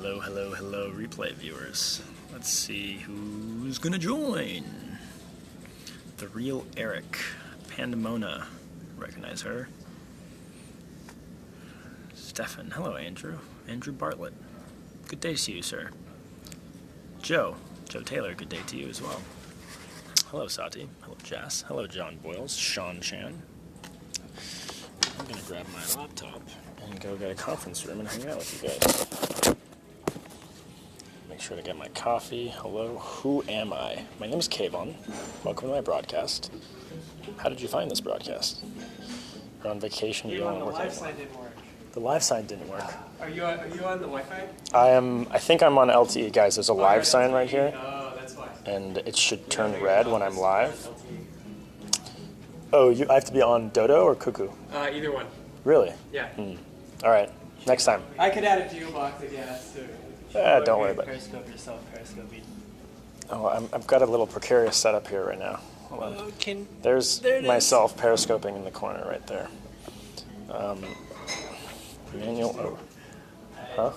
Hello, hello, hello, replay viewers. Let's see who's gonna join. The real Eric. Pandemona. Recognize her. Stefan. Hello, Andrew. Andrew Bartlett. Good day to you, sir. Joe. Joe Taylor. Good day to you as well. Hello, Sati. Hello, Jess. Hello, John Boyles. Sean Chan. I'm gonna grab my laptop and go get a conference room and hang out with you guys. Make sure to get my coffee. Hello, who am I? My name is Kayvon. Welcome to my broadcast. How did you find this broadcast? You're on vacation. You don't the work live anymore. sign didn't work. The live sign didn't work. Are you on the Wi-Fi? I think I'm on LTE, guys. There's a live sign right here, Oh, that's why. and it should turn red when I'm live. Oh, I have to be on Dodo or Cuckoo? Either one. Really? Yeah. All right, next time. I could add a geo box, I guess. Don't worry about it. Periscope yourself, Periscope. Oh, I've got a little precarious setup here right now. Hold on. There's myself periscoping in the corner right there. Manual. Huh?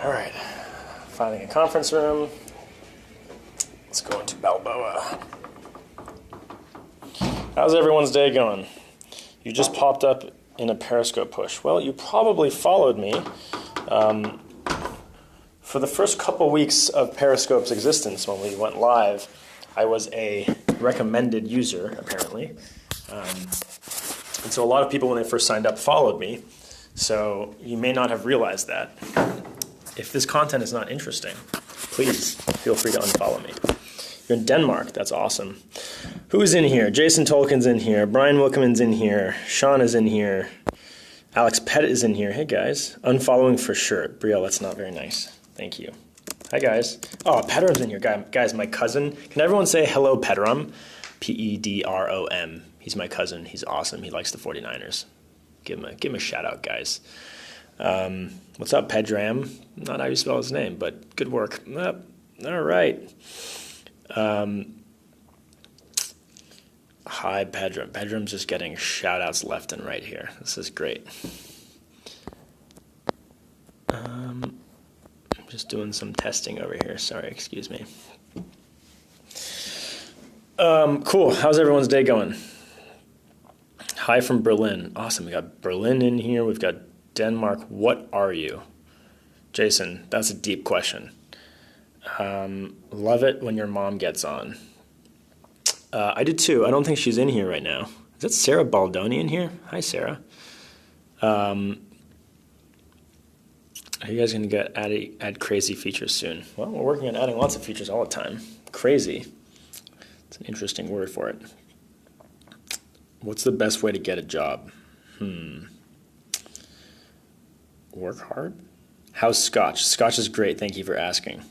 All right. Finding a conference room. Let's go into Balboa. How's everyone's day going? You just popped up in a Periscope push. Well, you probably followed me. For the first couple weeks of Periscope's existence, when we went live, I was a recommended user, apparently. And so a lot of people, when they first signed up, followed me. So you may not have realized that. If this content is not interesting, please feel free to unfollow me. You're in Denmark. That's awesome. Who's in here? Jason Tolkien's in here. Brian Wilkeman's in here. Sean is in here. Alex Pettit is in here. Hey, guys. Unfollowing for sure. Brielle, that's not very nice. Thank you. Hi, guys. Oh, Pedrom's in here. Guys, my cousin. Can everyone say hello, Pedrom? Pedrom. He's my cousin. He's awesome. He likes the 49ers. Give him a shout out, guys. What's up, Pedram? Not how you spell his name, but good work. All right. Hi, Pedram. Pedram's just getting shout outs left and right here. This is great. I'm just doing some testing over here. Sorry, excuse me. Cool. How's everyone's day going? Hi from Berlin. Awesome. We got Berlin in here. We've got Denmark. What are you? Jason, that's a deep question. Love it when your mom gets on. I did too. I don't think she's in here right now. Is that Sarah Baldoni in here? Hi, Sarah. Are you guys going to add crazy features soon? Well, we're working on adding lots of features all the time. Crazy. It's an interesting word for it. What's the best way to get a job? Work hard? How's Scotch? Scotch is great. Thank you for asking.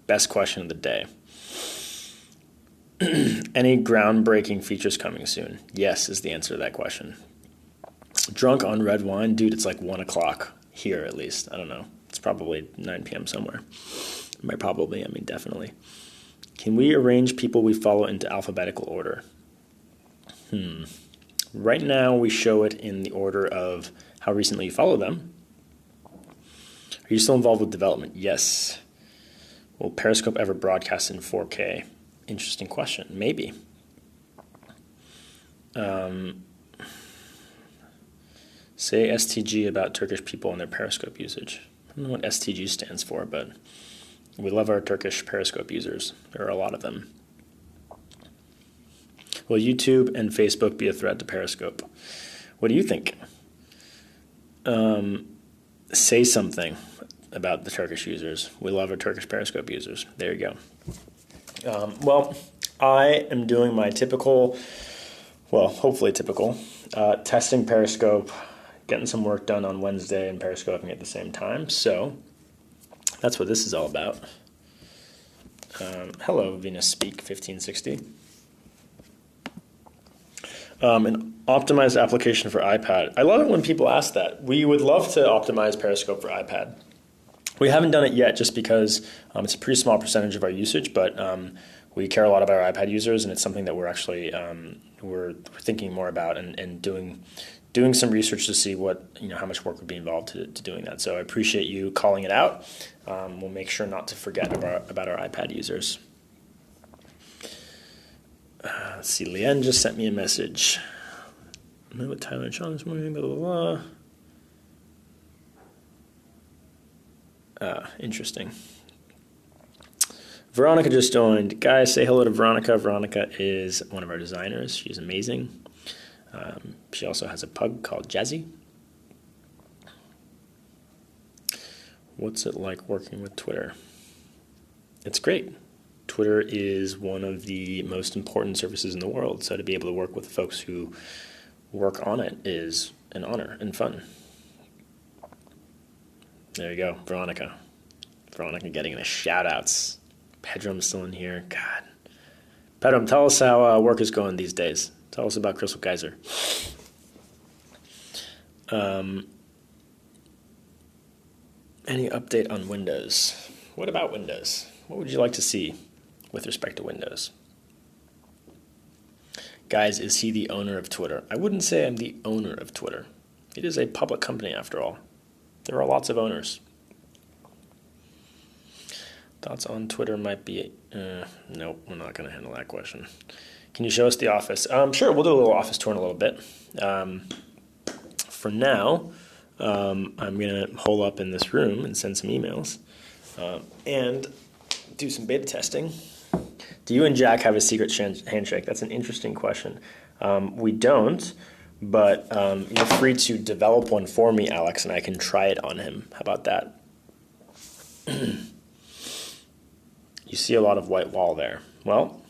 Best question of the day. Any groundbreaking features coming soon? Yes is the answer to that question. Drunk on red wine? Dude, it's like 1 o'clock here at least. I don't know. It's probably 9 p.m. somewhere. Definitely. Can we arrange people we follow into alphabetical order? Right now we show it in the order of how recently you follow them. Are you still involved with development? Yes. Will Periscope ever broadcast in 4K? Interesting question. Maybe. Say STG about Turkish people and their Periscope usage. I don't know what STG stands for, but we love our Turkish Periscope users. There are a lot of them. Will YouTube and Facebook be a threat to Periscope? What do you think? Say something about the Turkish users. We love our Turkish Periscope users. There you go. Well, I am doing my typical, hopefully typical, testing Periscope, getting some work done on Wednesday and Periscoping at the same time. So that's what this is all about. Hello, Venus Speak 1560. An optimized application for iPad. I love it when people ask that. We would love to optimize Periscope for iPad. We haven't done it yet just because it's a pretty small percentage of our usage, but we care a lot about our iPad users, and it's something that we're actually we're thinking more about and doing some research to see what how much work would be involved to doing that. So I appreciate you calling it out. We'll make sure not to forget about our iPad users. Let's see, Leanne just sent me a message. I met with Tyler and Sean this morning, blah, blah, blah. Interesting. Veronica just joined. Guys, say hello to Veronica. Veronica is one of our designers. She's amazing. She also has a pug called Jazzy. What's it like working with Twitter? It's great. Twitter is one of the most important services in the world, so to be able to work with folks who work on it is an honor and fun. There you go, Veronica. Veronica getting the shout-outs. Pedrum's still in here. God. Pedrum, tell us how work is going these days. Tell us about Crystal Geyser. Any update on Windows? What about Windows? What would you like to see with respect to Windows? Guys, is he the owner of Twitter? I wouldn't say I'm the owner of Twitter. It is a public company after all. There are lots of owners. Thoughts on Twitter might be... nope, we're not going to handle that question. Can you show us the office? Sure, we'll do a little office tour in a little bit. For now, I'm going to hole up in this room and send some emails and do some beta testing. Do you and Jack have a secret handshake? That's an interesting question. We don't, but you're free to develop one for me, Alex, and I can try it on him. How about that? You see a lot of white wall there. Well,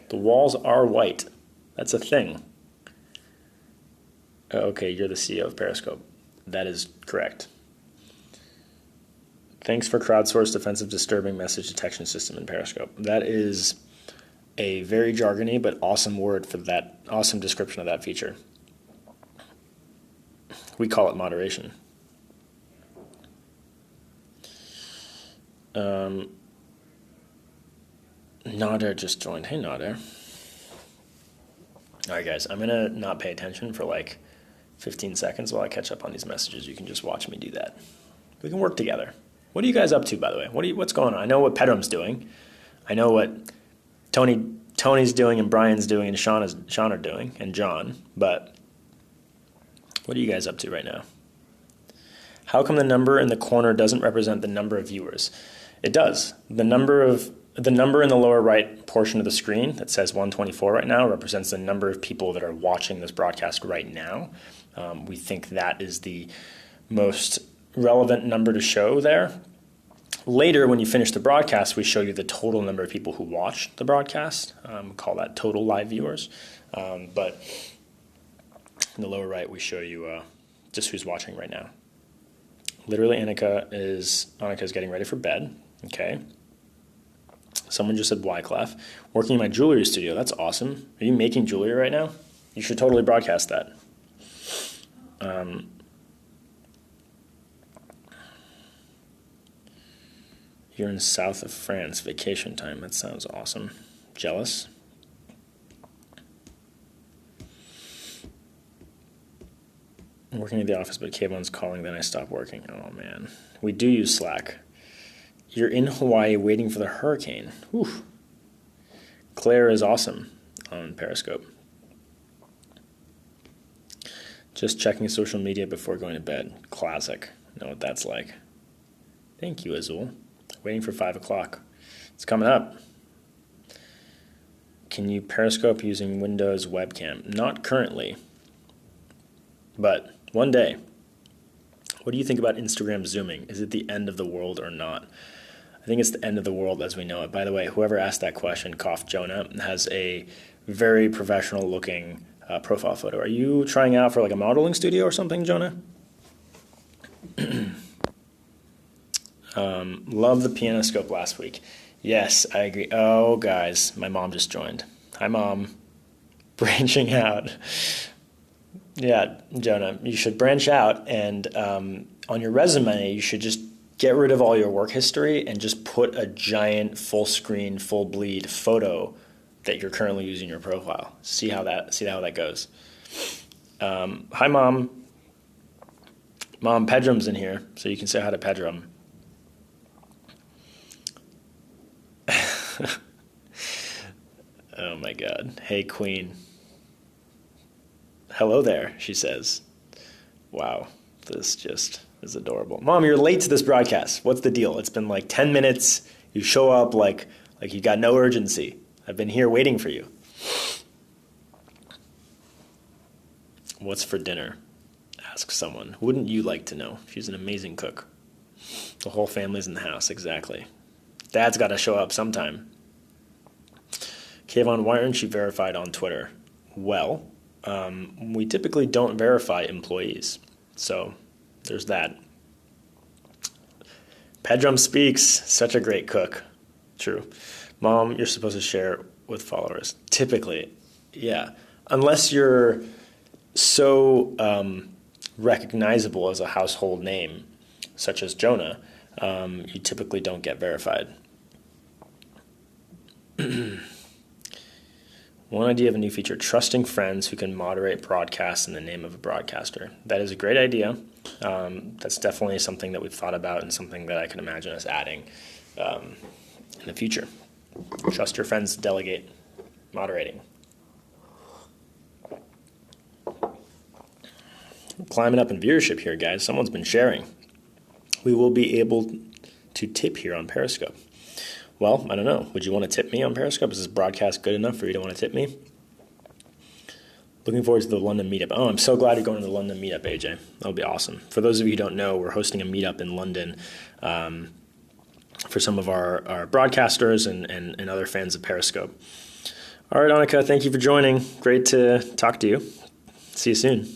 the walls are white. That's a thing. Okay, you're the CEO of Periscope. That is correct. Thanks for crowdsourced offensive disturbing message detection system in Periscope. That is a very jargony but awesome word for that, awesome description of that feature. We call it moderation. Nader just joined. Hey, Nader. All right, guys, I'm going to not pay attention for like 15 seconds while I catch up on these messages. You can just watch me do that. We can work together. What are you guys up to, by the way? What's going on? I know what Pedrum's doing. I know what Tony's doing and Brian's doing and Sean are doing and John. But what are you guys up to right now? How come the number in the corner doesn't represent the number of viewers? It does. The number in the lower right portion of the screen that says 124 right now represents the number of people that are watching this broadcast right now. We think that is the most relevant number to show there. Later, when you finish the broadcast, we show you the total number of people who watched the broadcast. We call that total live viewers. But in the lower right, we show you just who's watching right now. Literally, Annika is getting ready for bed. Okay. Someone just said Wyclef. Working in my jewelry studio. That's awesome. Are you making jewelry right now? You should totally broadcast that. You're in south of France, vacation time. That sounds awesome. Jealous? I'm working at the office, but kayvon's calling, then I stop working. Oh, man. We do use Slack. You're in Hawaii waiting for the hurricane. Whew. Claire is awesome on Periscope. Just checking social media before going to bed. Classic. Know what that's like. Thank you, Azul. Waiting for 5 o'clock. It's coming up. Can you Periscope using Windows webcam? Not currently, but one day. What do you think about Instagram zooming? Is it the end of the world or not? I think it's the end of the world as we know it. By the way, whoever asked that question, Cough Jonah, has a very professional looking profile photo. Are you trying out for like a modeling studio or something, Jonah? Love the piano scope last week. Yes, I agree. Oh, guys, my mom just joined. Hi, Mom. Branching out. Yeah, Jonah, you should branch out, and on your resume, you should just get rid of all your work history and just put a giant full screen, full bleed photo that you're currently using your profile. See how that goes. Hi, Mom. Mom, Pedrum's in here, so you can say hi to Pedrum. Oh my God. Hey, Queen. Hello there, she says. Wow, this just is adorable. Mom, you're late to this broadcast. What's the deal? It's been like 10 minutes. You show up like you got no urgency. I've been here waiting for you. What's for dinner? Asks someone. Wouldn't you like to know? She's an amazing cook. The whole family's in the house, exactly. Dad's got to show up sometime. Kayvon, why aren't you verified on Twitter? Well, we typically don't verify employees. So there's that. Pedrum speaks. Such a great cook. True. Mom, you're supposed to share with followers. Typically, yeah. Unless you're so recognizable as a household name, such as Jonah, you typically don't get verified. One idea of a new feature, trusting friends who can moderate broadcasts in the name of a broadcaster. That is a great idea. That's definitely something that we've thought about and something that I can imagine us adding in the future. Trust your friends to delegate moderating. Climbing up in viewership here, guys. Someone's been sharing. We will be able to tip here on Periscope. Well, I don't know. Would you want to tip me on Periscope? Is this broadcast good enough for you to want to tip me? Looking forward to the London meetup. Oh, I'm so glad you're going to the London meetup, AJ. That'll be awesome. For those of you who don't know, we're hosting a meetup in London for some of our broadcasters and other fans of Periscope. All right, Annika, thank you for joining. Great to talk to you. See you soon.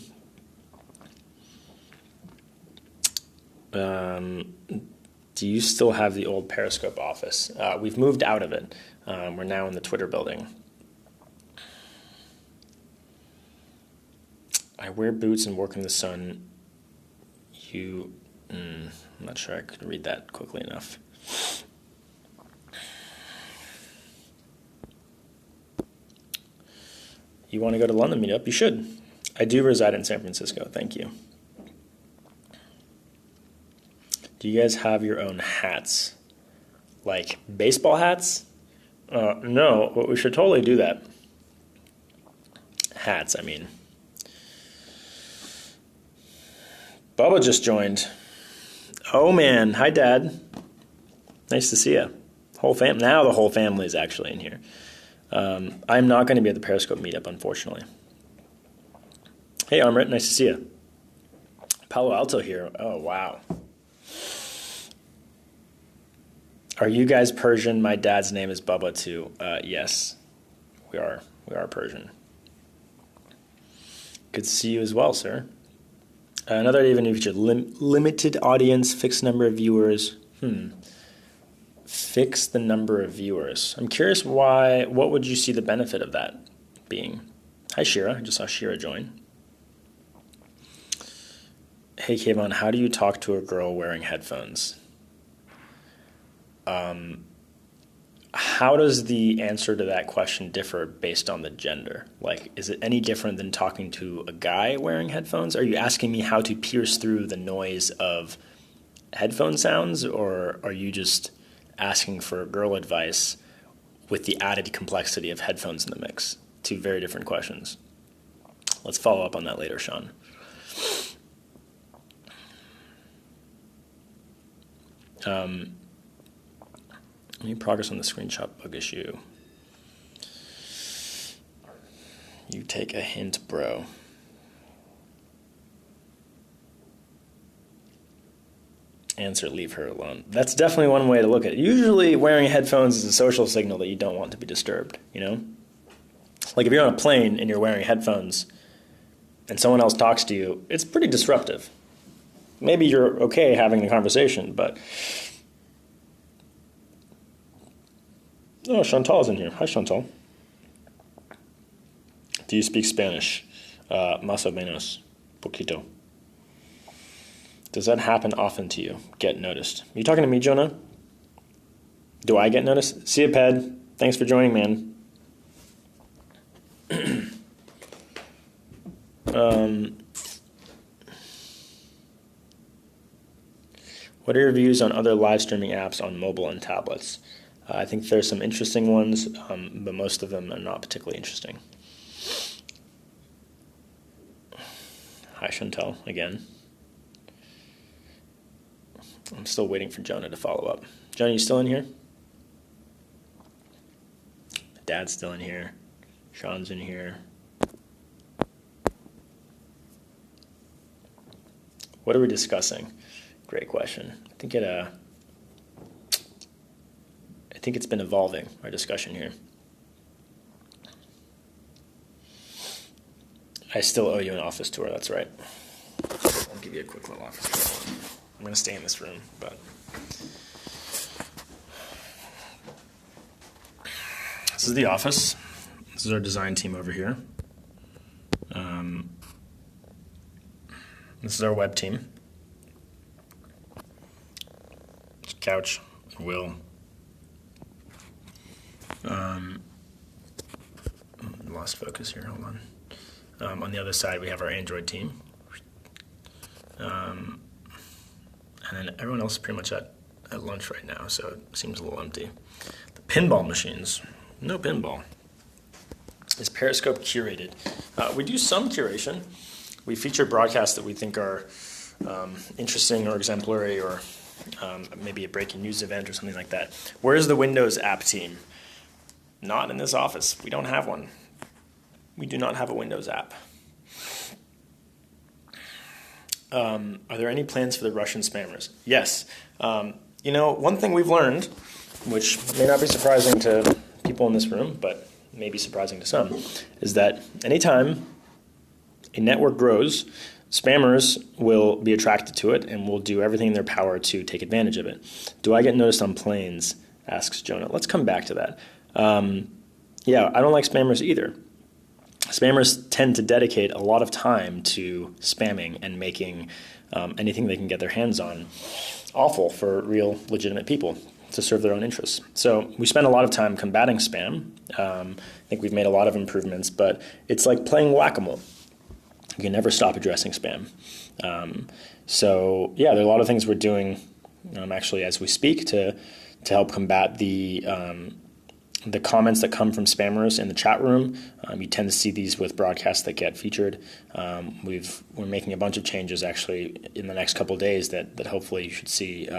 Do you still have the old Periscope office? We've moved out of it. We're now in the Twitter building. I wear boots and work in the sun. I'm not sure I could read that quickly enough. You want to go to London meetup? You should. I do reside in San Francisco. Thank you. Do you guys have your own hats? Like baseball hats? No, but we should totally do that. Hats, I mean. Bubba just joined. Oh, man. Hi, Dad. Nice to see you. Now the whole family is actually in here. I'm not going to be at the Periscope meetup, unfortunately. Hey, Amrit. Nice to see you. Palo Alto here. Oh, wow. Are you guys Persian? My dad's name is Bubba, too. Yes, we are. We are Persian. Good to see you as well, sir. Another idea of a new feature, limited audience, fixed number of viewers. Fix the number of viewers. I'm curious why. What would you see the benefit of that being? Hi, Shira. I just saw Shira join. Hey, Kayvon, how do you talk to a girl wearing headphones? How does the answer to that question differ based on the gender? Like, is it any different than talking to a guy wearing headphones? Are you asking me how to pierce through the noise of headphone sounds, or are you just asking for girl advice with the added complexity of headphones in the mix? Two very different questions. Let's follow up on that later, Sean. Any progress on the screenshot bug issue? You take a hint, bro. Answer, leave her alone. That's definitely one way to look at it. Usually wearing headphones is a social signal that you don't want to be disturbed, you know? Like if you're on a plane and you're wearing headphones and someone else talks to you, it's pretty disruptive. Maybe you're okay having the conversation, but... Oh, Chantal's in here. Hi, Chantal. Do you speak Spanish? Más o menos. Poquito. Does that happen often to you? Get noticed. Are you talking to me, Jonah? Do I get noticed? See you, Ped. Thanks for joining, man. What are your views on other live streaming apps on mobile and tablets? I think there's some interesting ones, but most of them are not particularly interesting. Hi, Chantel, again. I'm still waiting for Jonah to follow up. Jonah, you still in here? Dad's still in here. Sean's in here. What are we discussing? Great question. I think it's been evolving, our discussion here. I still owe you an office tour, that's right. I'll give you a quick little office tour. I'm going to stay in this room, but this is the office. This is our design team over here. This is our web team. Couch, Will. Lost focus here, hold on. On the other side, we have our Android team. And then everyone else is pretty much at lunch right now, so it seems a little empty. The pinball machines, no pinball. Is Periscope curated? We do some curation. We feature broadcasts that we think are interesting or exemplary or maybe a breaking news event or something like that. Where's the Windows app team? Not in this office. We don't have one. We do not have a Windows app. Are there any plans for the Russian spammers? Yes. One thing we've learned, which may not be surprising to people in this room, but may be surprising to some, is that anytime a network grows, spammers will be attracted to it and will do everything in their power to take advantage of it. Do I get noticed on planes? Asks Jonah. Let's come back to that. Yeah, I don't like spammers either. Spammers tend to dedicate a lot of time to spamming and making anything they can get their hands on awful for real, legitimate people to serve their own interests. So we spend a lot of time combating spam. I think we've made a lot of improvements, but it's like playing whack-a-mole. You can never stop addressing spam. So yeah, there are a lot of things we're doing actually as we speak to help combat the comments that come from spammers in the chat room. You tend to see these with broadcasts that get featured. We're making a bunch of changes actually in the next couple of days that hopefully you should see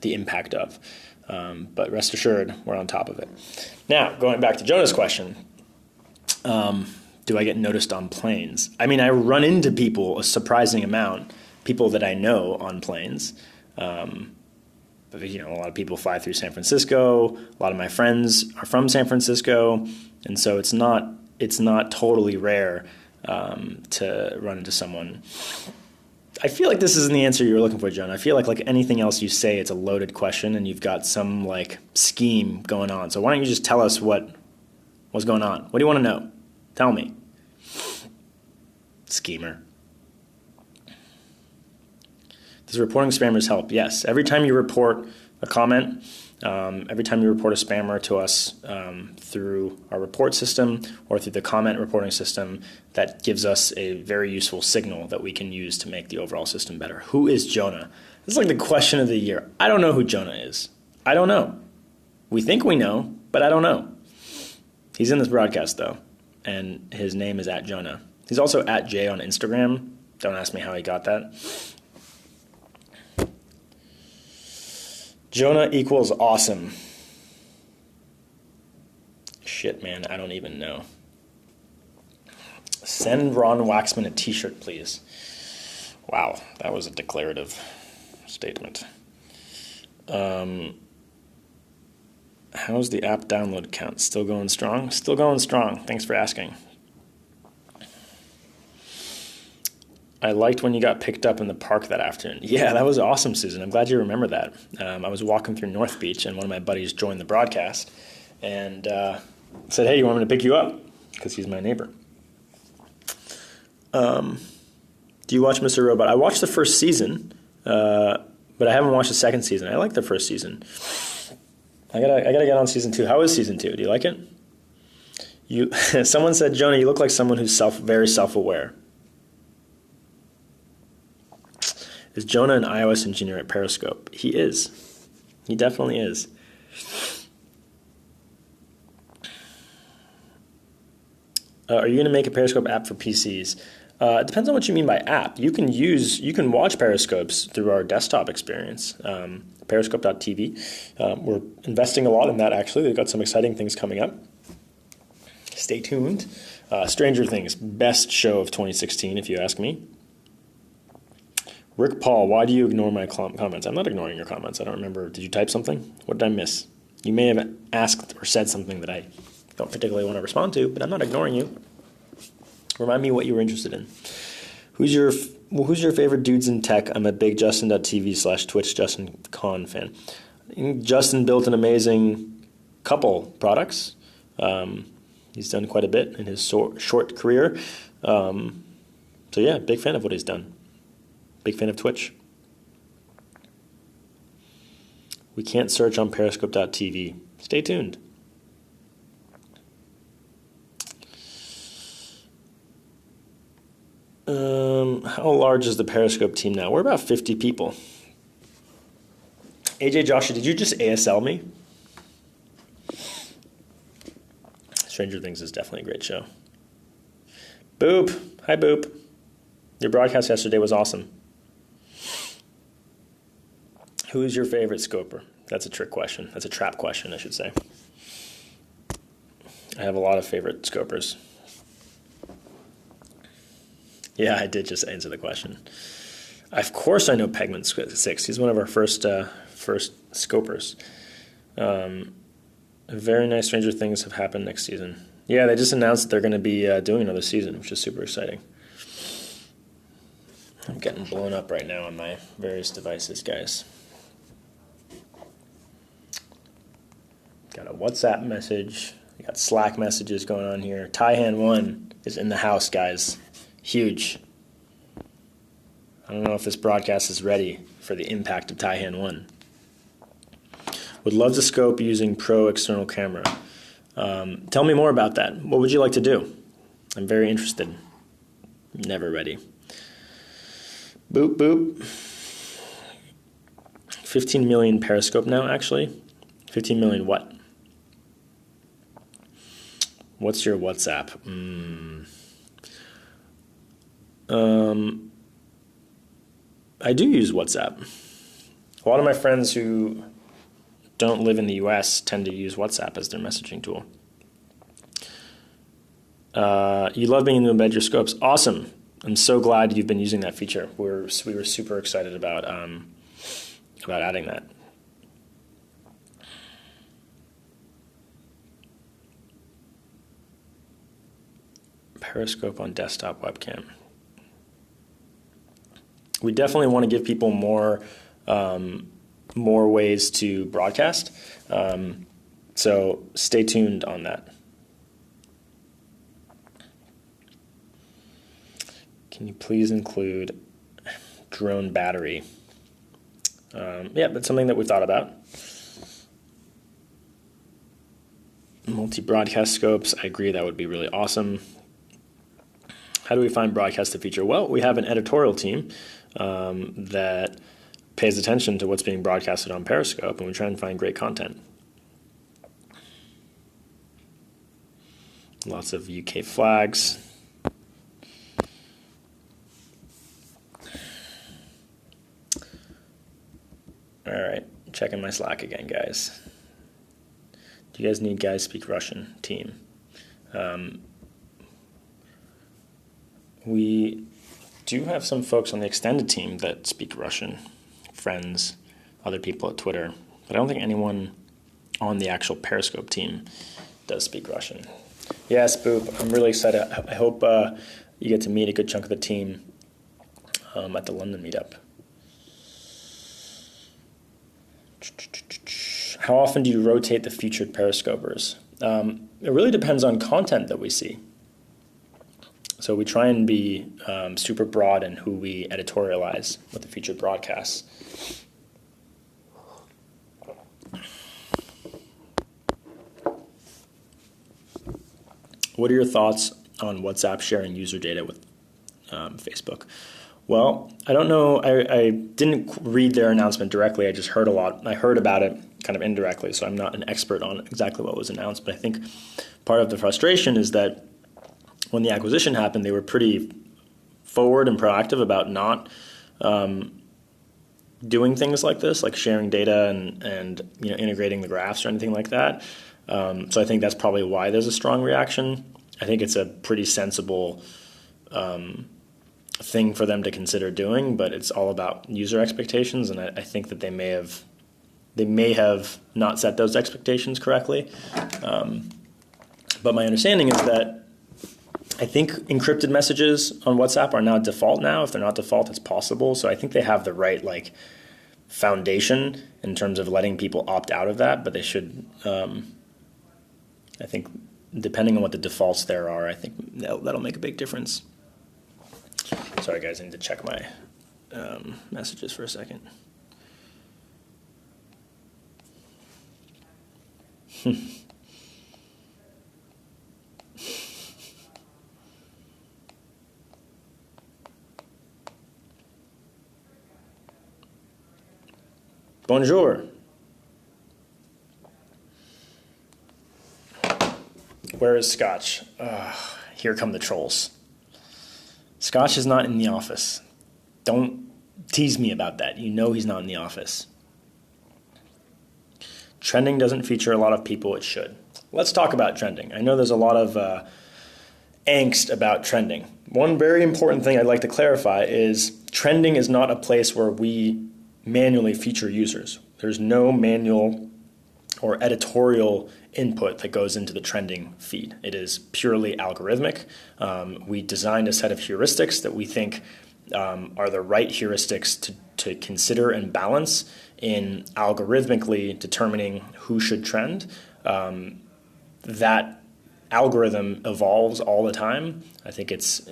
the impact of. But rest assured, we're on top of it. Now, going back to Jonah's question, do I get noticed on planes? I mean, I run into people a surprising amount, people that I know on planes. But, a lot of people fly through San Francisco. A lot of my friends are from San Francisco, and so it's not totally rare to run into someone. I feel like this isn't the answer you were looking for, John. I feel like anything else you say, it's a loaded question, and you've got some scheme going on. So why don't you just tell us what's going on? What do you want to know? Tell me. Schemer. Does reporting spammers help? Yes. Every time you report a comment, every time you report a spammer to us through our report system or through the comment reporting system, that gives us a very useful signal that we can use to make the overall system better. Who is Jonah? This is like the question of the year. I don't know who Jonah is. I don't know. We think we know, but I don't know. He's in this broadcast, though, and his name is @Jonah. He's also @Jay on Instagram. Don't ask me how he got that. Jonah equals awesome. Shit, man, I don't even know. Send Ron Waxman a t-shirt, please. Wow, that was a declarative statement. How's the app download count? Still going strong? Still going strong. Thanks for asking. I liked when you got picked up in the park that afternoon. Yeah, that was awesome, Susan. I'm glad you remember that. I was walking through North Beach, and one of my buddies joined the broadcast and said, hey, you want me to pick you up? Because he's my neighbor. Do you watch Mr. Robot? I watched the first season. But I haven't watched the second season. I like the first season. I gotta get on season 2. How is season 2? Do you like it? Someone said, Jonah, you look like someone who's very self-aware. Is Jonah an iOS engineer at Periscope? He is. He definitely is. Are you going to make a Periscope app for PCs? It depends on what you mean by app. You can watch Periscopes through our desktop experience, periscope.tv. We're investing a lot in that, actually. They've got some exciting things coming up. Stay tuned. Stranger Things, best show of 2016, if you ask me. Rick Paul, why do you ignore my comments? I'm not ignoring your comments. I don't remember. Did you type something? What did I miss? You may have asked or said something that I don't particularly want to respond to, but I'm not ignoring you. Remind me what you were interested in. Who's your favorite dudes in tech? I'm a big Justin.tv/Twitch Justin Con fan. I think Justin built an amazing couple products. He's done quite a bit in his short career. So yeah, big fan of what he's done. Big fan of Twitch. We can't search on periscope.tv. Stay tuned. How large is the Periscope team now? We're about 50 people. AJ Joshua, did you just ASL me? Stranger Things is definitely a great show. Boop. Hi, Boop. Your broadcast yesterday was awesome. Who is your favorite scoper? That's a trick question. That's a trap question, I should say. I have a lot of favorite scopers. Yeah, I did just answer the question. Of course I know Pegman 6. He's one of our first scopers. Very nice Stranger Things have happened next season. Yeah, they just announced that they're going to be doing another season, which is super exciting. I'm getting blown up right now on my various devices, guys. Got a WhatsApp message. We got Slack messages going on here. Taihan1 is in the house, guys. Huge. I don't know if this broadcast is ready for the impact of Taihan1. Would love to scope using Pro external camera. Tell me more about that. What would you like to do? I'm very interested. Never ready. Boop, boop. 15 million Periscope now, actually. 15 million what? What's your WhatsApp? I do use WhatsApp. A lot of my friends who don't live in the US tend to use WhatsApp as their messaging tool. You love being able to embed your scopes. Awesome. I'm so glad you've been using that feature. We were super excited about adding that. Periscope on desktop webcam. We definitely want to give people more ways to broadcast. So stay tuned on that. Can you please include drone battery? Yeah, that's something that we thought about. Multi-broadcast scopes, I agree that would be really awesome. How do we find broadcast the feature? Well, we have an editorial team that pays attention to what's being broadcasted on Periscope, and we try and find great content. Lots of UK flags. All right, checking my Slack again, guys. Do you guys need guys speak Russian team? We do have some folks on the extended team that speak Russian, friends, other people at Twitter, but I don't think anyone on the actual Periscope team does speak Russian. Yes, Boop, I'm really excited. I hope you get to meet a good chunk of the team at the London meetup. How often do you rotate the featured Periscopers? It really depends on content that we see. So we try and be super broad in who we editorialize with the featured broadcasts. What are your thoughts on WhatsApp sharing user data with Facebook? Well, I don't know. I didn't read their announcement directly. I just heard a lot. I heard about it kind of indirectly, so I'm not an expert on exactly what was announced. But I think part of the frustration is that when the acquisition happened, they were pretty forward and proactive about not doing things like this, like sharing data and integrating the graphs or anything like that. So I think that's probably why there's a strong reaction. I think it's a pretty sensible thing for them to consider doing, but it's all about user expectations, and I think that they may have not set those expectations correctly. But my understanding is that I think encrypted messages on WhatsApp are now default now. If they're not default, it's possible. So I think they have the right foundation in terms of letting people opt out of that, but they should. I think depending on what the defaults there are, I think that'll make a big difference. Sorry, guys, I need to check my messages for a second. Bonjour. Where is Scotch? Here come the trolls. Scotch is not in the office. Don't tease me about that. You know he's not in the office. Trending doesn't feature a lot of people. It should. Let's talk about trending. I know there's a lot of angst about trending. One very important thing I'd like to clarify is trending is not a place where we manually feature users. There's no manual or editorial input that goes into the trending feed. It is purely algorithmic. We designed a set of heuristics that we think are the right heuristics to consider and balance in algorithmically determining who should trend. That algorithm evolves all the time. I think it's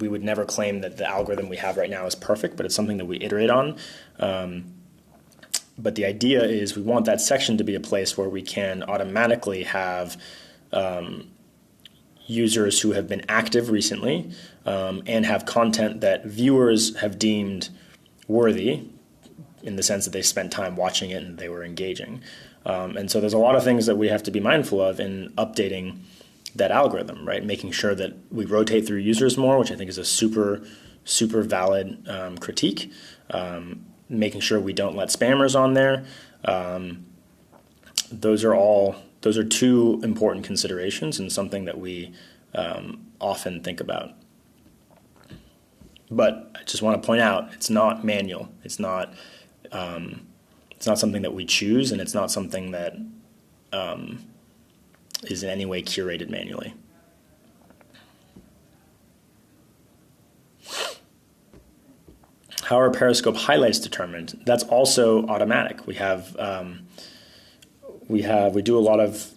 we would never claim that the algorithm we have right now is perfect, but it's something that we iterate on. But the idea is we want that section to be a place where we can automatically have users who have been active recently and have content that viewers have deemed worthy in the sense that they spent time watching it and they were engaging. And so there's a lot of things that we have to be mindful of in updating that algorithm, right? Making sure that we rotate through users more, which I think is a super, super valid critique. Making sure we don't let spammers on there. Those are two important considerations and something that we often think about. But I just want to point out, it's not manual. It's not something that we choose, and it's not something that is in any way curated manually. How are Periscope highlights determined? That's also automatic. We do a lot of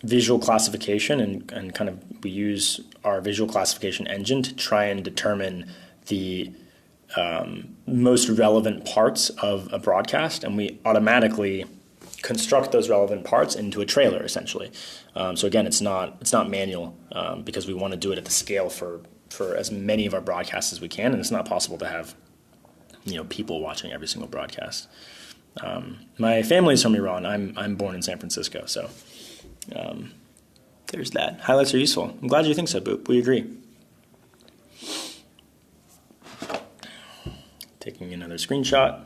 visual classification and kind of we use our visual classification engine to try and determine the most relevant parts of a broadcast, and we automatically construct those relevant parts into a trailer, essentially. So again, it's not manual because we want to do it at the scale for as many of our broadcasts as we can, and it's not possible to have people watching every single broadcast. My family's from Iran. I'm born in San Francisco, so there's that. Highlights are useful. I'm glad you think so, Boop. We agree. Taking another screenshot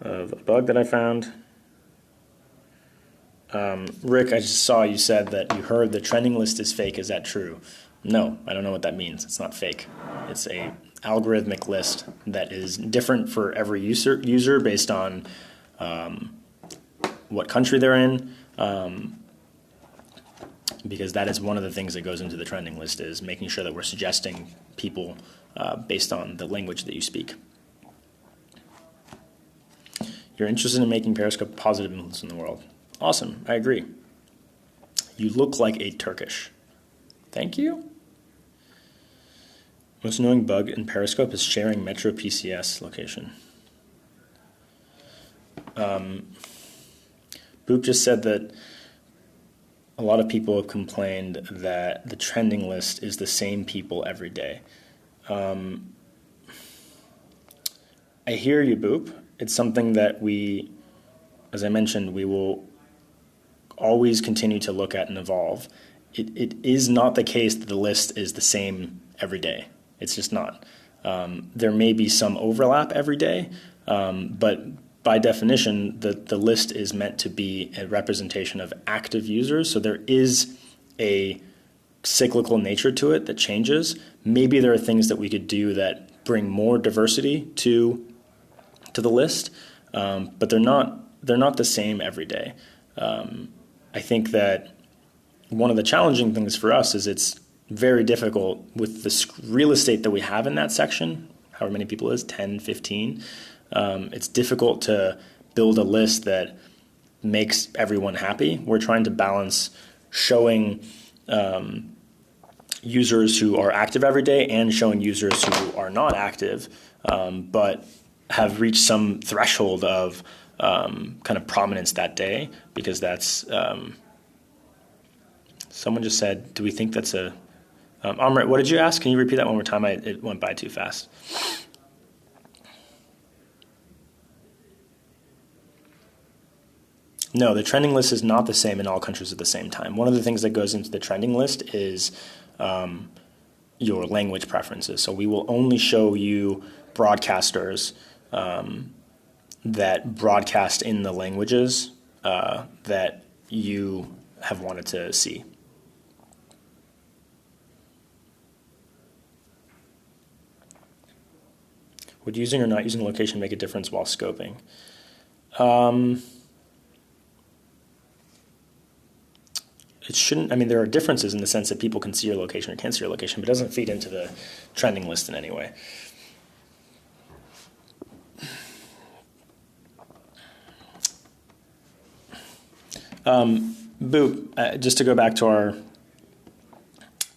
of a bug that I found. Rick, I just saw you said that you heard the trending list is fake. Is that true? No, I don't know what that means. It's not fake. It's a algorithmic list that is different for every user based on what country they're in, because that is one of the things that goes into the trending list, is making sure that we're suggesting people based on the language that you speak. You're interested in making Periscope a positive influence in the world. Awesome, I agree. You look like a Turkish. Thank you. Most annoying bug in Periscope is sharing Metro PCS location. Boop just said that a lot of people have complained that the trending list is the same people every day. I hear you, Boop. It's something that we, as I mentioned, we will always continue to look at and evolve. It is not the case that the list is the same every day. It's just not. There may be some overlap every day, but by definition, the list is meant to be a representation of active users. So there is a cyclical nature to it that changes. Maybe there are things that we could do that bring more diversity to the list, but they're not the same every day. I think that one of the challenging things for us is it's very difficult with the real estate that we have in that section, however many people it is, 10, 15. It's difficult to build a list that makes everyone happy. We're trying to balance showing users who are active every day and showing users who are not active, but have reached some threshold of kind of prominence that day, because that's someone just said, do we think that's a Amrit, what did you ask? Can you repeat that one more time? It went by too fast. No, the trending list is not the same in all countries at the same time. One of the things that goes into the trending list is your language preferences. So we will only show you broadcasters that broadcast in the languages that you have wanted to see. Would using or not using location make a difference while scoping? It shouldn't. I mean, there are differences in the sense that people can see your location or can't see your location, but it doesn't feed into the trending list in any way. Boop, just to go back to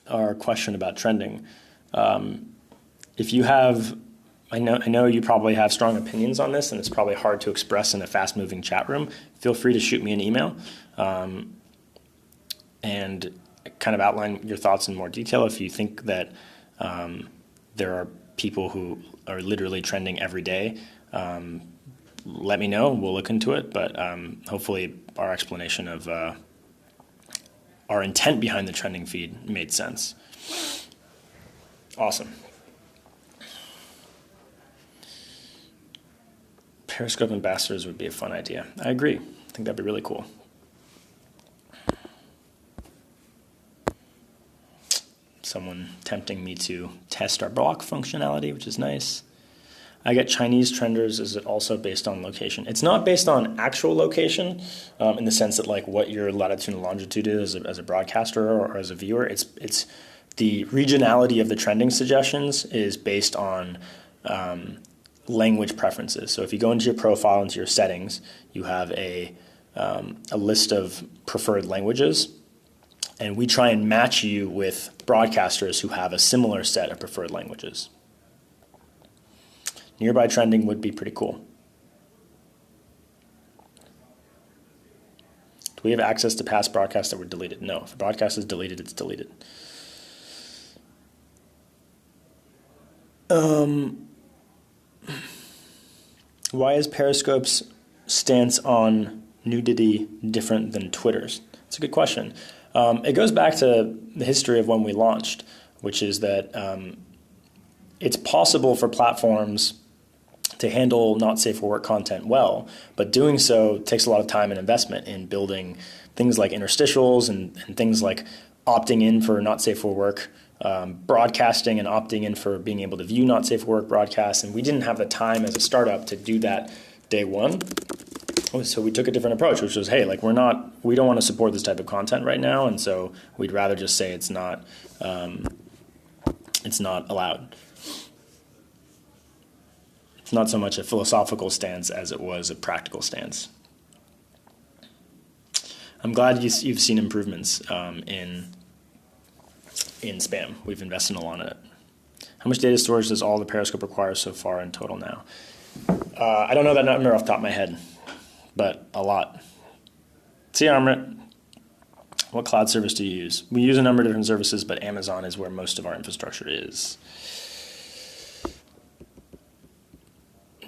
our question about trending, if you have, I know you probably have strong opinions on this, and it's probably hard to express in a fast-moving chat room. Feel free to shoot me an email and kind of outline your thoughts in more detail. If you think that there are people who are literally trending every day, let me know. We'll look into it, but hopefully our explanation of our intent behind the trending feed made sense. Awesome. Periscope ambassadors would be a fun idea. I agree. I think that'd be really cool. Someone tempting me to test our block functionality, which is nice. I get Chinese trenders. Is it also based on location? It's not based on actual location in the sense that like what your latitude and longitude is as a broadcaster or as a viewer. It's the regionality of the trending suggestions is based on language preferences. So if you go into your profile, into your settings, you have a list of preferred languages, and we try and match you with broadcasters who have a similar set of preferred languages. Nearby trending would be pretty cool. Do we have access to past broadcasts that were deleted? No. If a broadcast is deleted, it's deleted. Why is Periscope's stance on nudity different than Twitter's? That's a good question. It goes back to the history of when we launched, which is that it's possible for platforms to handle not safe for work content well, but doing so takes a lot of time and investment in building things like interstitials and things like opting in for not safe for work broadcasting and opting in for being able to view not safe for work broadcasts. And we didn't have the time as a startup to do that day one. So we took a different approach, which was, hey, like we don't want to support this type of content right now, and so we'd rather just say it's not allowed. It's not so much a philosophical stance as it was a practical stance. I'm glad you've seen improvements in spam. We've invested a lot in it. How much data storage does all the Periscope require so far in total now? I don't know that number off the top of my head, but a lot. See, Amrit, what cloud service do you use? We use a number of different services, but Amazon is where most of our infrastructure is.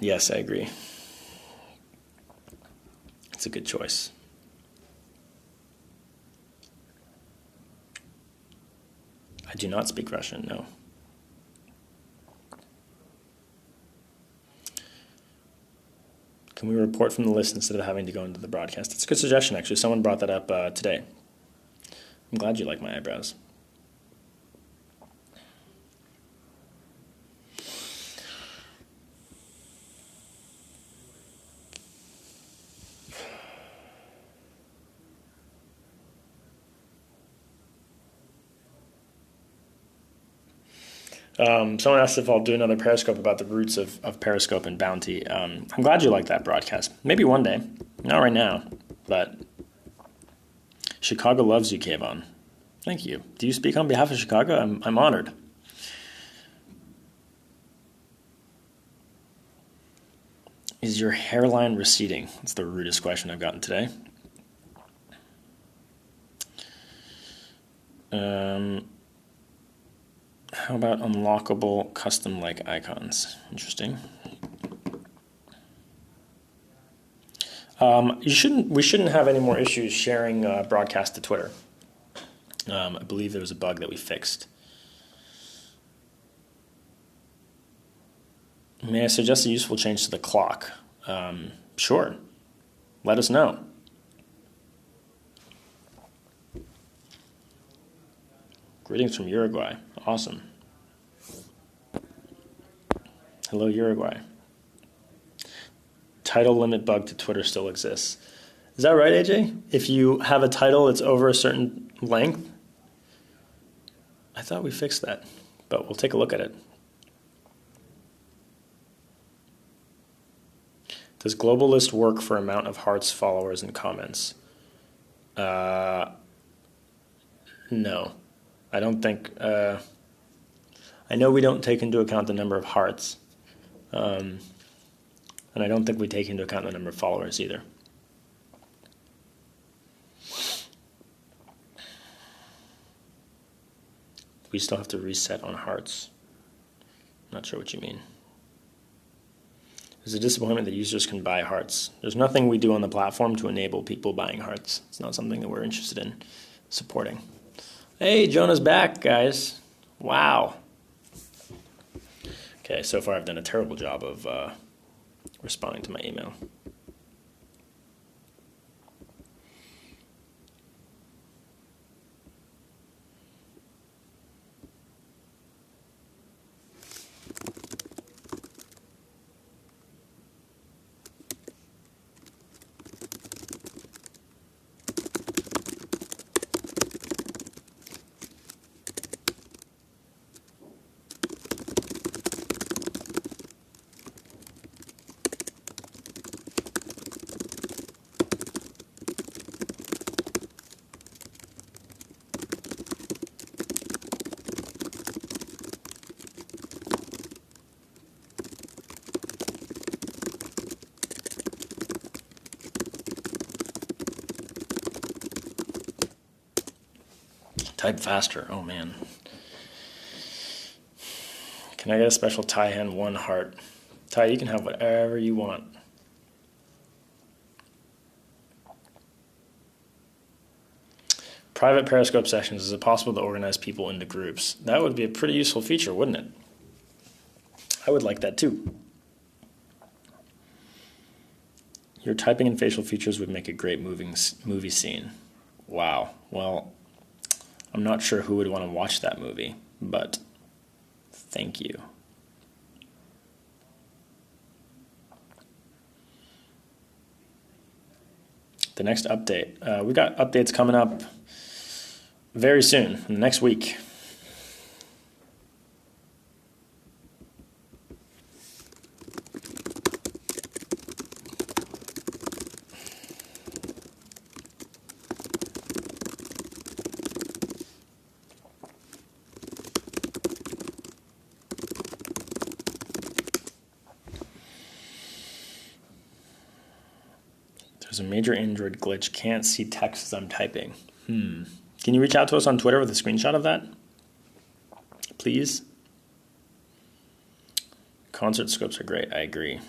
Yes, I agree. It's a good choice. I do not speak Russian, no. Can we report from the list instead of having to go into the broadcast? It's a good suggestion, actually. Someone brought that up today. I'm glad you like my eyebrows. Someone asked if I'll do another Periscope about the roots of Periscope and Bounty. I'm glad you like that broadcast. Maybe one day. Not right now, but Chicago loves you, Kayvon. Thank you. Do you speak on behalf of Chicago? I'm honored. Is your hairline receding? That's the rudest question I've gotten today. How about unlockable custom-like icons? Interesting. We shouldn't have any more issues sharing broadcast to Twitter. I believe there was a bug that we fixed. May I suggest a useful change to the clock? Sure. Let us know. Greetings from Uruguay. Awesome. Hello, Uruguay. Title limit bug to Twitter still exists. Is that right, AJ? If you have a title that's over a certain length? I thought we fixed that, but we'll take a look at it. Does Global List work for amount of hearts, followers, and comments? No. I don't think... I know we don't take into account the number of hearts. And I don't think we take into account the number of followers either. We still have to reset on hearts. Not sure what you mean. There's a disappointment that users can buy hearts. There's nothing we do on the platform to enable people buying hearts. It's not something that we're interested in supporting. Hey, Jonah's back, guys. Wow. Okay, so far I've done a terrible job of responding to my email. Type faster. Oh, man. Can I get a special Ty hand 1 heart? Ty, you can have whatever you want. Private Periscope sessions. Is it possible to organize people into groups? That would be a pretty useful feature, wouldn't it? I would like that too. Your typing and facial features would make a great movie scene. Wow. Well, I'm not sure who would want to watch that movie, but thank you. The next update. We've got updates coming up very soon, next week. There's a major Android glitch. Can't see text as I'm typing. Can you reach out to us on Twitter with a screenshot of that? Please? Concert scopes are great. I agree.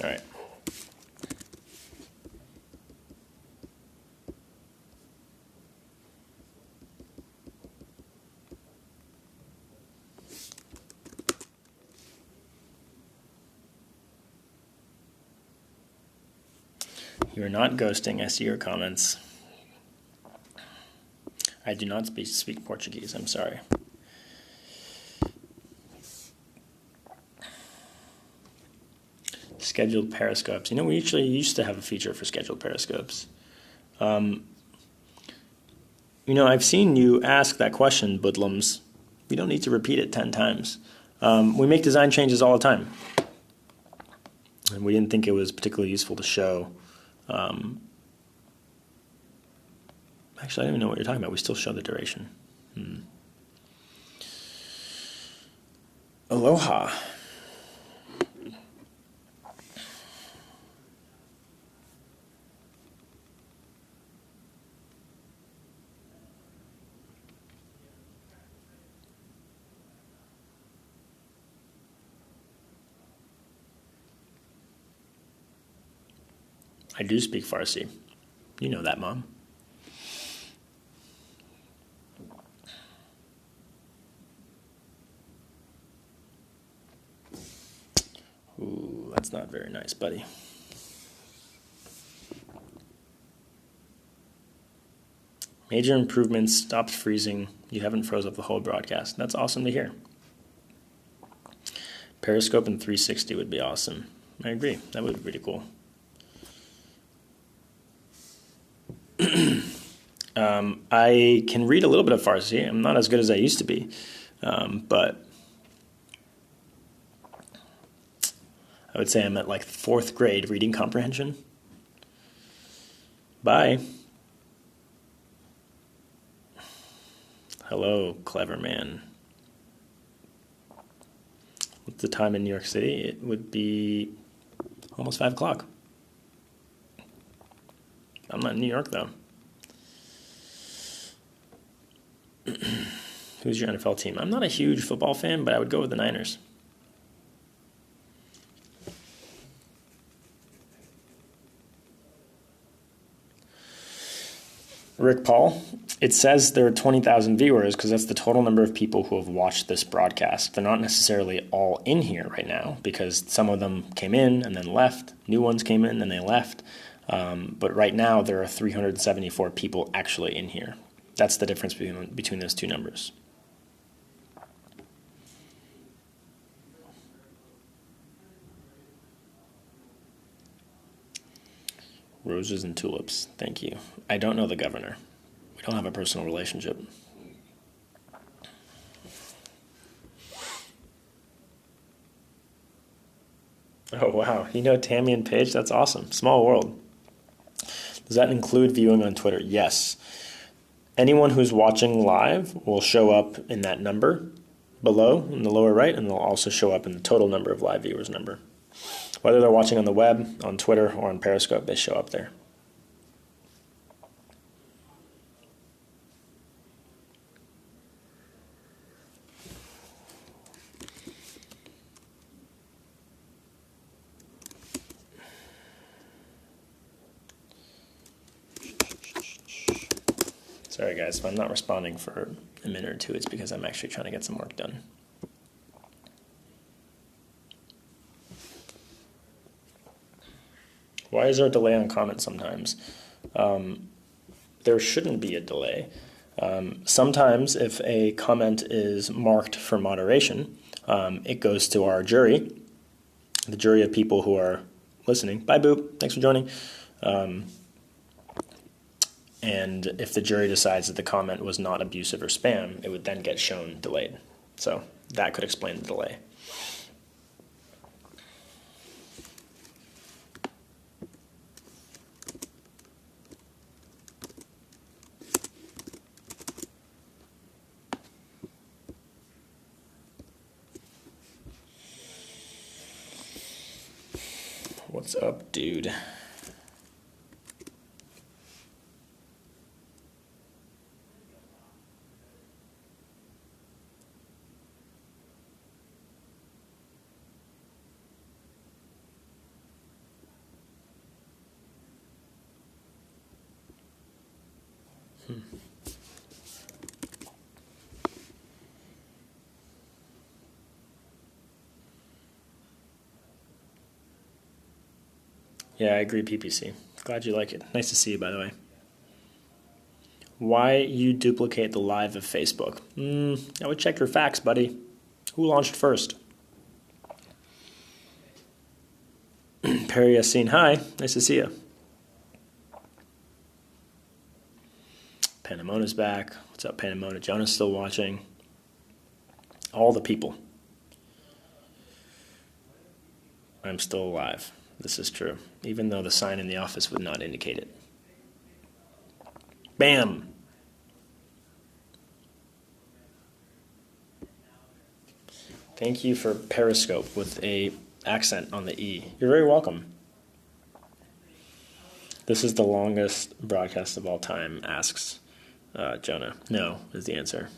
All right. You are not ghosting. I see your comments. I do not speak Portuguese. I'm sorry. Scheduled periscopes. You know, we actually used to have a feature for scheduled periscopes. You know, I've seen you ask that question, Budlums. We don't need to repeat it 10 times. We make design changes all the time. And we didn't think it was particularly useful to show. Actually, I don't even know what you're talking about. We still show the duration. Aloha. I do speak Farsi. You know that, Mom. Ooh, that's not very nice, buddy. Major improvements, stopped freezing. You haven't froze up the whole broadcast. That's awesome to hear. Periscope and 360 would be awesome. I agree. That would be pretty cool. I can read a little bit of Farsi. I'm not as good as I used to be, but I would say I'm at like 4th grade reading comprehension. Bye. Hello, clever man. What's the time in New York City? It would be almost 5 o'clock. I'm not in New York, though. Who's your NFL team? I'm not a huge football fan, but I would go with the Niners. Rick Paul, it says there are 20,000 viewers because that's the total number of people who have watched this broadcast. They're not necessarily all in here right now because some of them came in and then left. New ones came in and they left. But right now there are 374 people actually in here. That's the difference between those two numbers. Roses and tulips. Thank you. I don't know the governor. We don't have a personal relationship. Oh, wow. You know Tammy and Paige? That's awesome. Small world. Does that include viewing on Twitter? Yes. Anyone who's watching live will show up in that number below in the lower right, and they'll also show up in the total number of live viewers number. Whether they're watching on the web, on Twitter, or on Periscope, they show up there. Sorry guys, if I'm not responding for a minute or two, it's because I'm actually trying to get some work done. Why is there a delay on comments sometimes? There shouldn't be a delay. Sometimes if a comment is marked for moderation, it goes to our jury, the jury of people who are listening. Bye, Boop. Thanks for joining. And if the jury decides that the comment was not abusive or spam, it would then get shown delayed. So that could explain the delay. What's up, dude? Yeah, I agree, PPC. Glad you like it. Nice to see you, by the way. Why you duplicate the live of Facebook? I would check your facts, buddy. Who launched first? Perry Yassine, hi. Nice to see you. Panamona's back. What's up, Panamona? Jonah's still watching. All the people. I'm still alive. This is true, even though the sign in the office would not indicate it. Bam! Thank you for Periscope with a accent on the E. You're very welcome. This is the longest broadcast of all time, asks Jonah. No, is the answer.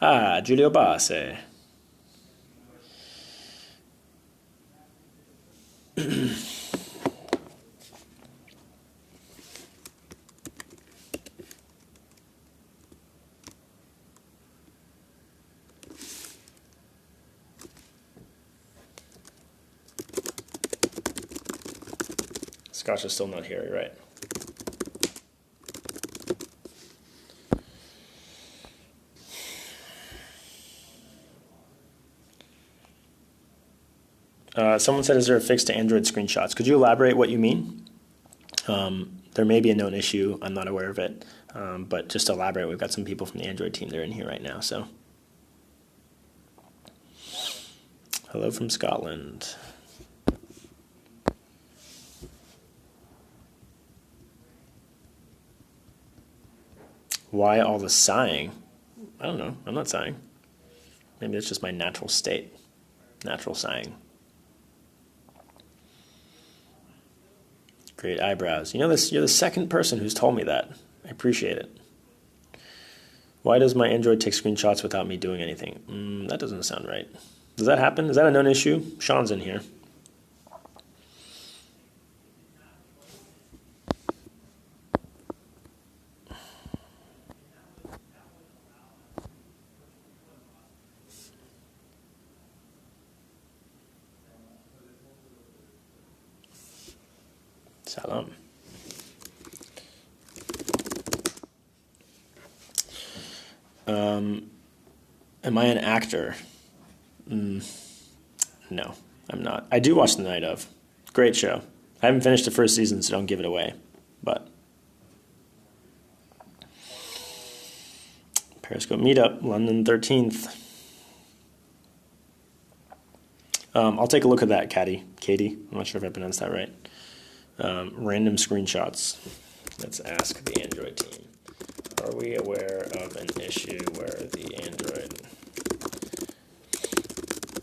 Giulio Basse. Scotch is still not here, you're right. Someone said, is there a fix to Android screenshots? Could you elaborate what you mean? There may be a known issue. I'm not aware of it. But just to elaborate, we've got some people from the Android team. They're in here right now. So, hello from Scotland. Why all the sighing? I don't know. I'm not sighing. Maybe it's just my natural state. Natural sighing. Great eyebrows. You know this. You're the second person who's told me that. I appreciate it. Why does my Android take screenshots without me doing anything? That doesn't sound right. Does that happen? Is that a known issue? Sean's in here. Salam. Am I an actor? No, I'm not. I do watch The Night Of. Great show. I haven't finished the first season, so don't give it away. But Periscope Meetup, London 13th. I'll take a look at that, Katie. I'm not sure if I pronounced that right. Random screenshots. Let's ask the Android team. Are we aware of an issue where the Android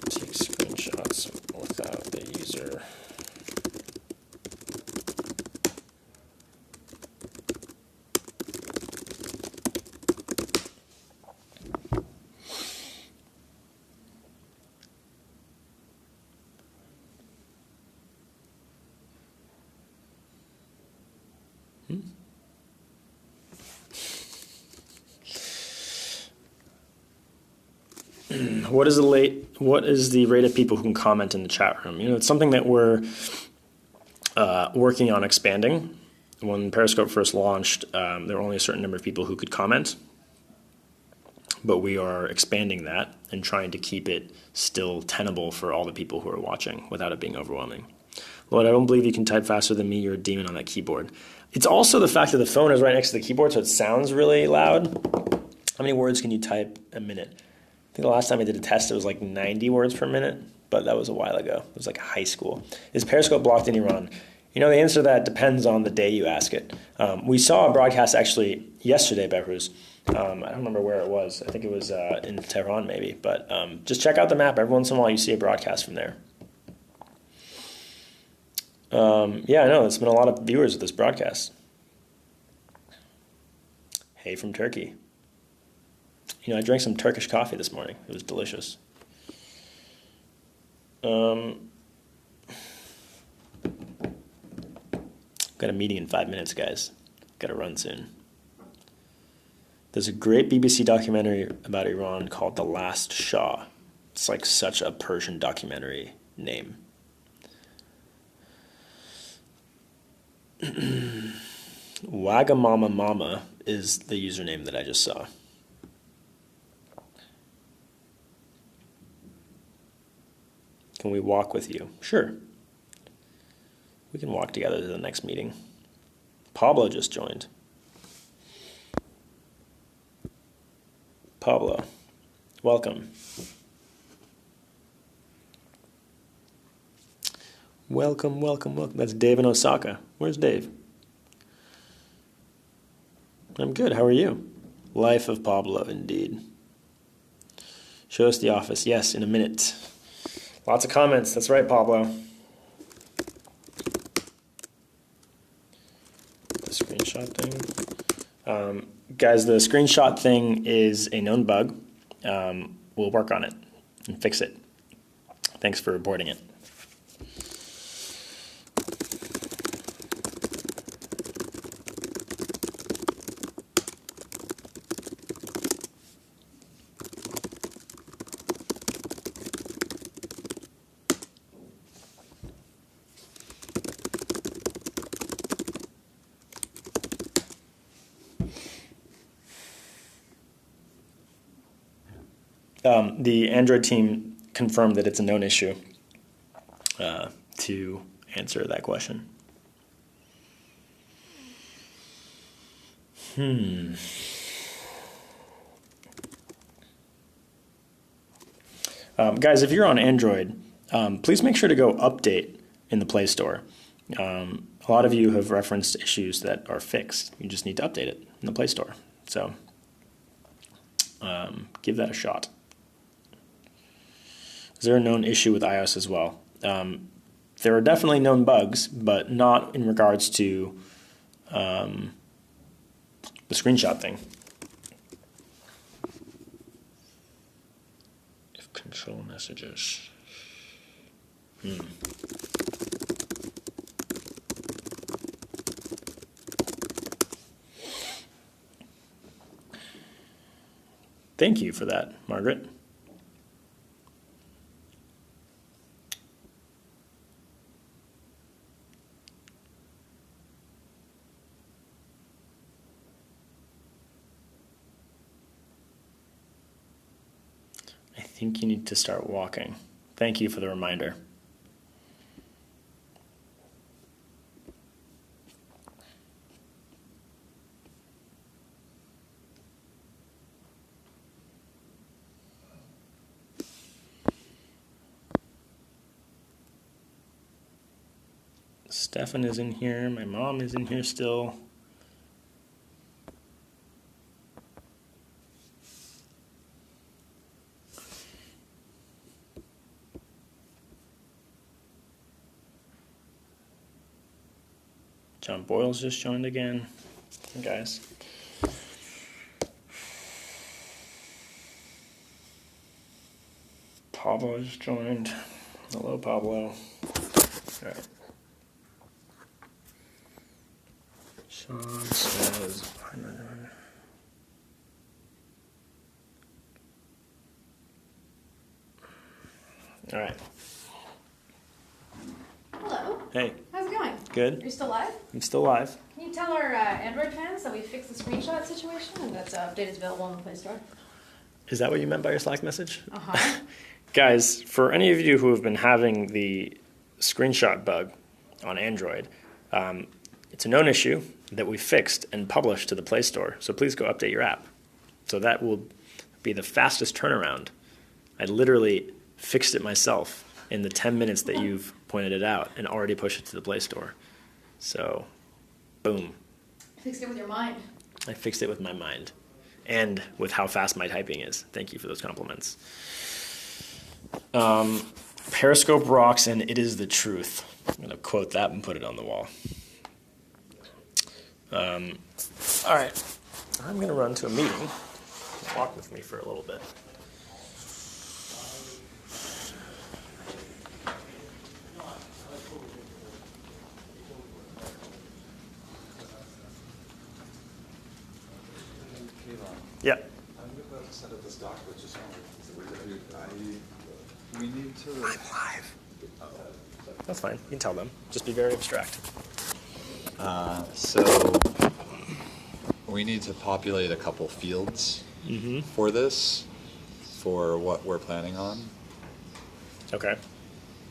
takes screenshots without the user? What is the rate of people who can comment in the chat room? It's something that we're working on expanding. When Periscope first launched, there were only a certain number of people who could comment, but we are expanding that and trying to keep it still tenable for all the people who are watching without it being overwhelming. Lord, I don't believe you can type faster than me. You're a demon on that keyboard. It's also the fact that the phone is right next to the keyboard, so it sounds really loud. How many words can you type a minute? I think the last time I did a test, it was like 90 words per minute, but that was a while ago. It was like high school. Is Periscope blocked in Iran? The answer to that depends on the day you ask it. We saw a broadcast actually yesterday, Behruz. I don't remember where it was. I think it was in Tehran maybe, but just check out the map. Every once in a while you see a broadcast from there. Yeah, I know. There's been a lot of viewers of this broadcast. Hey from Turkey. I drank some Turkish coffee this morning. It was delicious. Got a meeting in 5 minutes, guys. Got to run soon. There's a great BBC documentary about Iran called The Last Shah. It's like such a Persian documentary name. Wagamama Mama is the username that I just saw. Can we walk with you? Sure. We can walk together to the next meeting. Pablo just joined. Pablo, welcome. Welcome, welcome, welcome. That's Dave in Osaka. Where's Dave? I'm good. How are you? Life of Pablo, indeed. Show us the office. Yes, in a minute. Lots of comments. That's right, Pablo. The screenshot thing. Guys, the screenshot thing is a known bug. We'll work on it and fix it. Thanks for reporting it. The Android team confirmed that it's a known issue to answer that question. Guys, if you're on Android, please make sure to go update in the Play Store. A lot of you have referenced issues that are fixed. You just need to update it in the Play Store. So give that a shot. Is there a known issue with iOS as well? There are definitely known bugs, but not in regards to the screenshot thing. If control messages. Thank you for that, Margaret. I think you need to start walking. Thank you for the reminder. Stefan is in here. My mom is in here still. John Boyle's just joined again. Hey guys. Pablo just joined. Hello, Pablo. All right. Sean says, all right. Hello. Hey, How's it going? good? Are you still live? I'm still live. Can you tell our Android fans that we fixed the screenshot situation and that update is available on the Play Store? Is that what you meant by your Slack message? Uh-huh. Guys, for any of you who have been having the screenshot bug, on Android. It's a known issue that we fixed and published to the Play Store, so please go update your app. So that will be the fastest turnaround. I literally fixed it myself in the 10 minutes that you've pointed it out and already pushed it to the Play Store. So, boom. Fixed it with your mind. I fixed it with my mind and with how fast my typing is. Thank you for those compliments. Periscope rocks and it is the truth. I'm going to quote that and put it on the wall. All right. I'm going to run to a meeting. Walk with me for a little bit. Yeah. I'm about to send up this doc, but just we need to. I'm live. That's fine. You can tell them. Just be very abstract. So we need to populate a couple fields for this, for what we're planning on. Okay.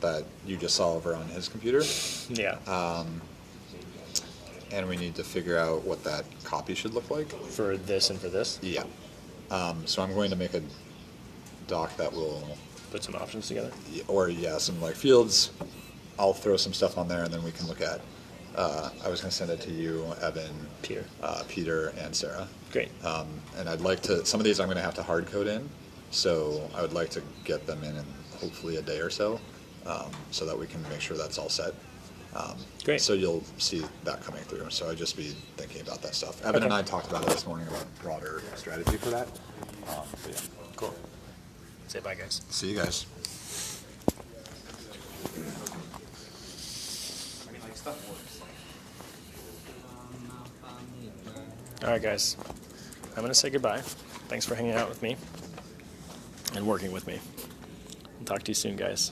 That you just saw over on his computer. Yeah. And we need to figure out what that copy should look like. For this and for this? Yeah. So I'm going to make a doc that will, Put some options together? some like fields. I'll throw some stuff on there and then we can look at, I was going to send it to you, Evan, Peter, and Sarah. Great. And I'd like to, some of these I'm going to have to hard code in. So I would like to get them in hopefully a day or so, so that we can make sure that's all set. Great. So you'll see that coming through. So I'd just be thinking about that stuff. Evan and I talked about it this morning about broader strategy for that. Yeah. Cool. Say bye, guys. See you guys. I mean, like, stuff works. All right, guys. I'm going to say goodbye. Thanks for hanging out with me and working with me. I'll talk to you soon, guys.